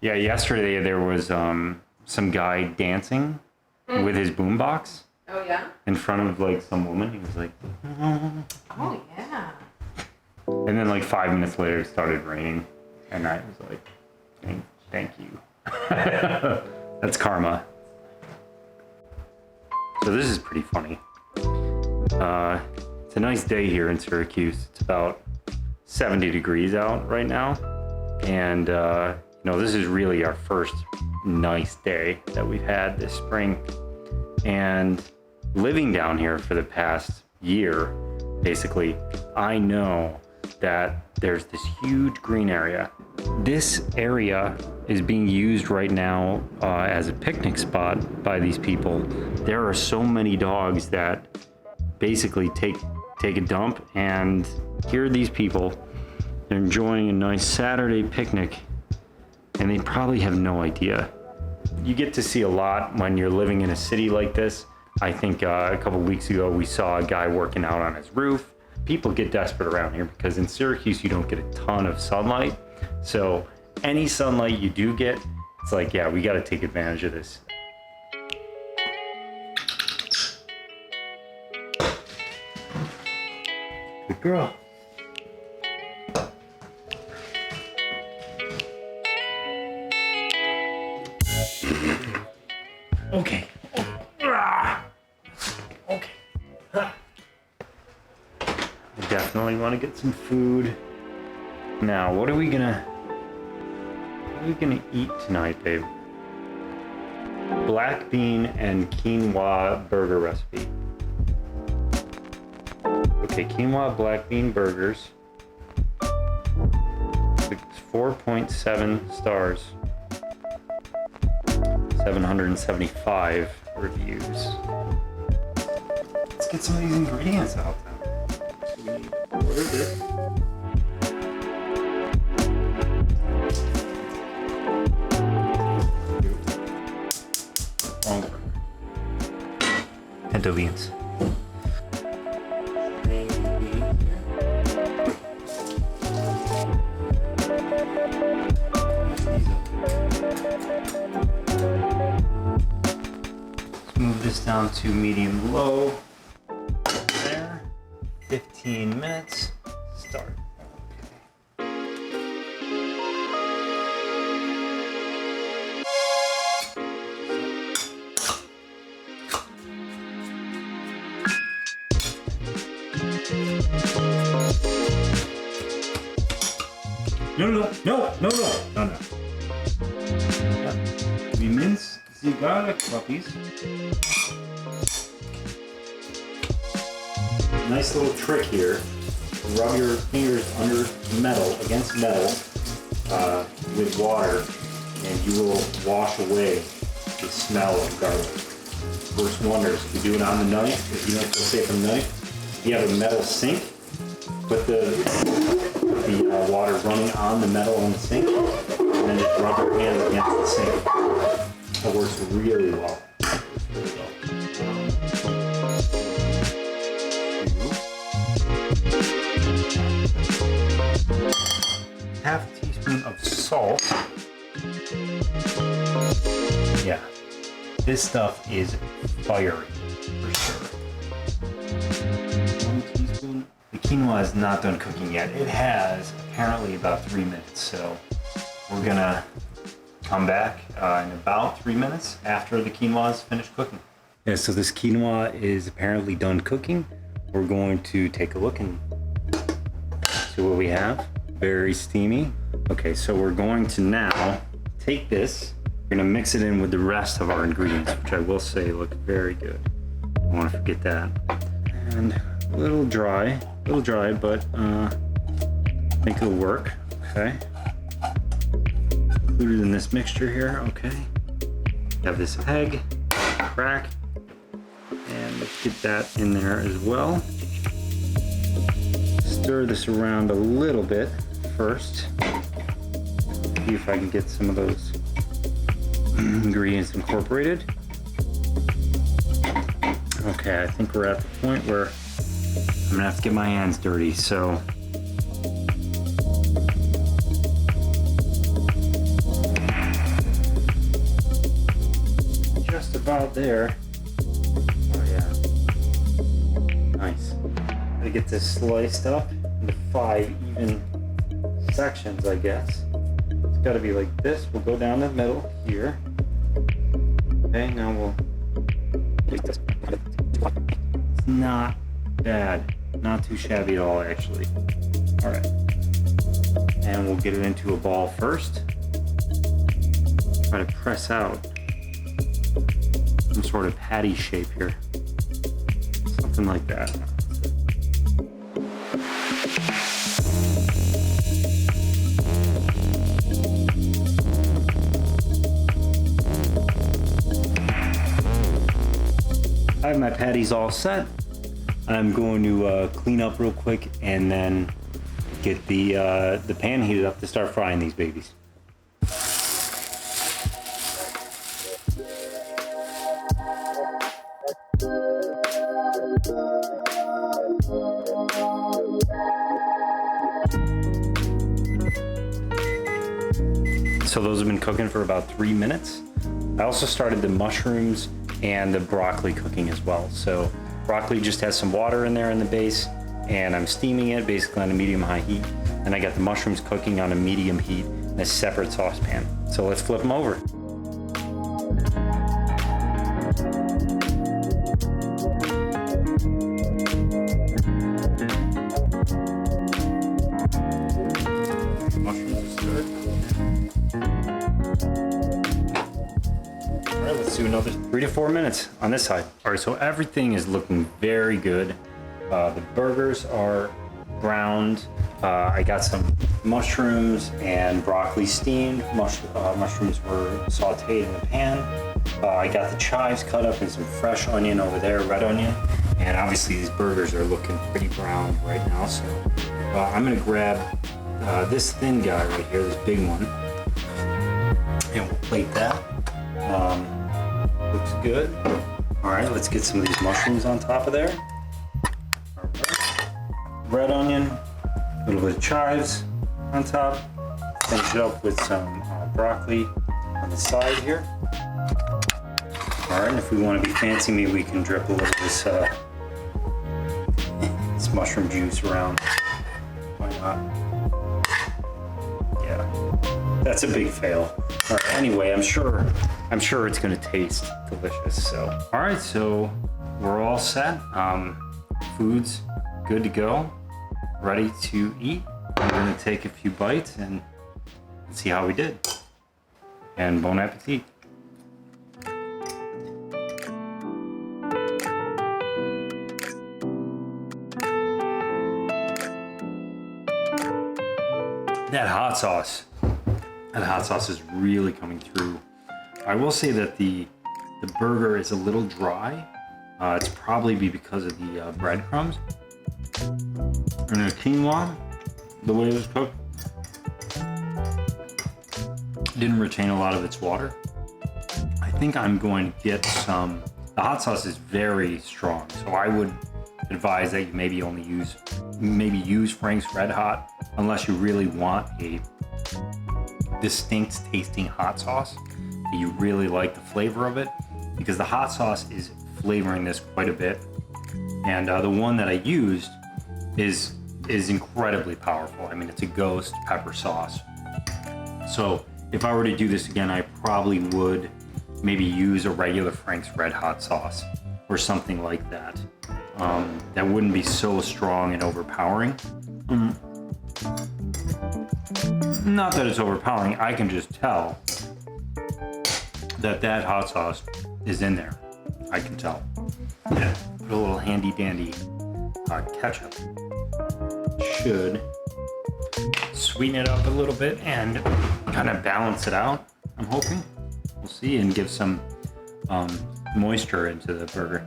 Yeah, yesterday there was some guy dancing with his boombox Oh, yeah? in front of like some woman. He was like, Oh, yeah. and then like 5 minutes later it started raining, and I was like, thank you. That's karma. So this is pretty funny. It's a nice day here in Syracuse. It's about 70 degrees out right now, and this is really our first nice day that we've had this spring. And living down here for the past year, basically, I know that there's this huge green area. This area is being used right now as a picnic spot by these people. There are so many dogs that basically take a dump, and here are these people. They're enjoying a nice Saturday picnic, and they probably have no idea. You get to see a lot when you're living in a city like this. I think a couple weeks ago we saw a guy working out on his roof. People get desperate around here because in Syracuse you don't get a ton of sunlight. So any sunlight you do get, it's like, yeah, we got to take advantage of this. Good girl. Okay. Okay. I definitely want to get some food. Now, what are we gonna eat tonight, babe? Black bean and quinoa burger recipe. Okay, quinoa black bean burgers. It's 4.7 stars. 775 reviews. Let's get some of these ingredients out then. So we need to order this. Wrong burger. Pinto beans. Move this down to medium low. There. 15 minutes. Start. No. Yeah. We mince the garlic puppies. Nice little trick here. Rub your fingers under metal, against metal, with water, and you will wash away the smell of garlic. Works wonders. If you do it on the knife, if you don't feel safe on the knife, if you have a metal sink, put the water running on the metal on the sink, and then just rub your hands against the sink. That works really well. Half a teaspoon of salt. Yeah, this stuff is fiery for sure. 1 teaspoon. The quinoa is not done cooking yet. It has apparently about 3 minutes, so we're gonna come back in about 3 minutes after the quinoa is finished cooking. Yeah, so this quinoa is apparently done cooking. We're going to take a look and see what we have. Very steamy. Okay, so we're going to now take this. We're gonna mix it in with the rest of our ingredients, which I will say look very good. Don't want to forget that. And a little dry, but I think it'll work. Okay. Included in this mixture here. Okay. Have this egg, crack, and let's get that in there as well. Stir this around a little bit first. See if I can get some of those ingredients incorporated. Okay, I think we're at the point where I'm gonna have to get my hands dirty, so about there. Oh yeah. Nice. Gotta get this sliced up into 5 even sections, I guess. It's gotta be like this. We'll go down the middle here. Okay, now we'll... It's not bad. Not too shabby at all, actually. Alright. And we'll get it into a ball first. Try to press out some sort of patty shape here. Something like that. I have my patties all set. I'm going to clean up real quick and then get the pan heated up to start frying these babies. So those have been cooking for about 3 minutes. I also started the mushrooms and the broccoli cooking as well. So broccoli just has some water in there in the base, and I'm steaming it basically on a medium-high heat. And I got the mushrooms cooking on a medium heat in a separate saucepan. So let's flip them over. Mushrooms are stirred. All right, let's do another 3 to 4 minutes on this side. All right, so everything is looking very good. The burgers are browned. I got some mushrooms and broccoli steamed. Mushrooms were sauteed in the pan. I got the chives cut up and some fresh onion over there, red onion. And obviously these burgers are looking pretty brown right now. So I'm gonna grab this thin guy right here, this big one. And we'll plate that. Looks good. All right, let's get some of these mushrooms on top of there. All right. Red onion, a little bit of chives on top. Finish it up with some broccoli on the side here. All right, and if we want to be fancy, maybe we can drip a little of this, this mushroom juice around. Why not? Yeah, that's a big fail. All right, anyway, I'm sure it's gonna taste delicious. So, all right, so we're all set. Food's good to go, ready to eat. I'm gonna take a few bites and see how we did. And bon appetit. That hot sauce is really coming through. I will say that the burger is a little dry. It's probably because of the breadcrumbs. And the quinoa, the way it was cooked, didn't retain a lot of its water. I think I'm going to get some, the hot sauce is very strong, so I would advise that you maybe use Frank's Red Hot unless you really want a distinct tasting hot sauce that you really like the flavor of it, because the hot sauce is flavoring this quite a bit. And the one that I used is incredibly powerful. I mean, it's a ghost pepper sauce. So if I were to do this again, I probably would maybe use a regular Frank's Red Hot sauce or something like that. That wouldn't be so strong and overpowering. Not that it's overpowering, I can just tell that hot sauce is in there. I can tell. Yeah, put a little handy dandy ketchup. Should sweeten it up a little bit and kind of balance it out, I'm hoping. We'll see, and give some moisture into the burger.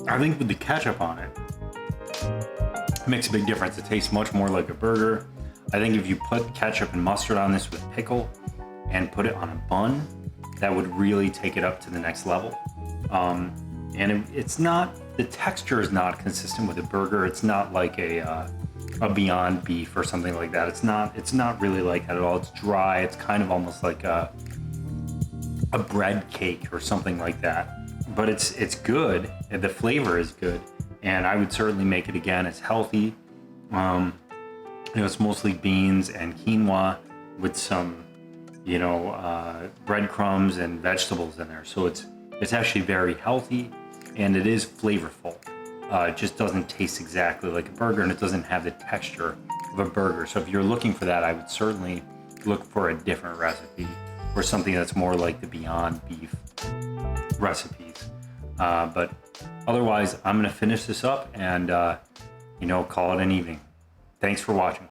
I think with the ketchup on it, it makes a big difference. It tastes much more like a burger. I think if you put ketchup and mustard on this with pickle and put it on a bun, that would really take it up to the next level. And it's not, the texture is not consistent with a burger. It's not like a a Beyond Beef or something like that. It's not really like that at all. It's dry. It's kind of almost like a bread cake or something like that. But it's good. And the flavor is good, and I would certainly make it again. It's healthy. It's mostly beans and quinoa with some, breadcrumbs and vegetables in there. So it's actually very healthy, and it is flavorful. It just doesn't taste exactly like a burger, and it doesn't have the texture of a burger. So if you're looking for that, I would certainly look for a different recipe or something that's more like the Beyond Beef recipes. But otherwise, I'm going to finish this up and, call it an evening. Thanks for watching.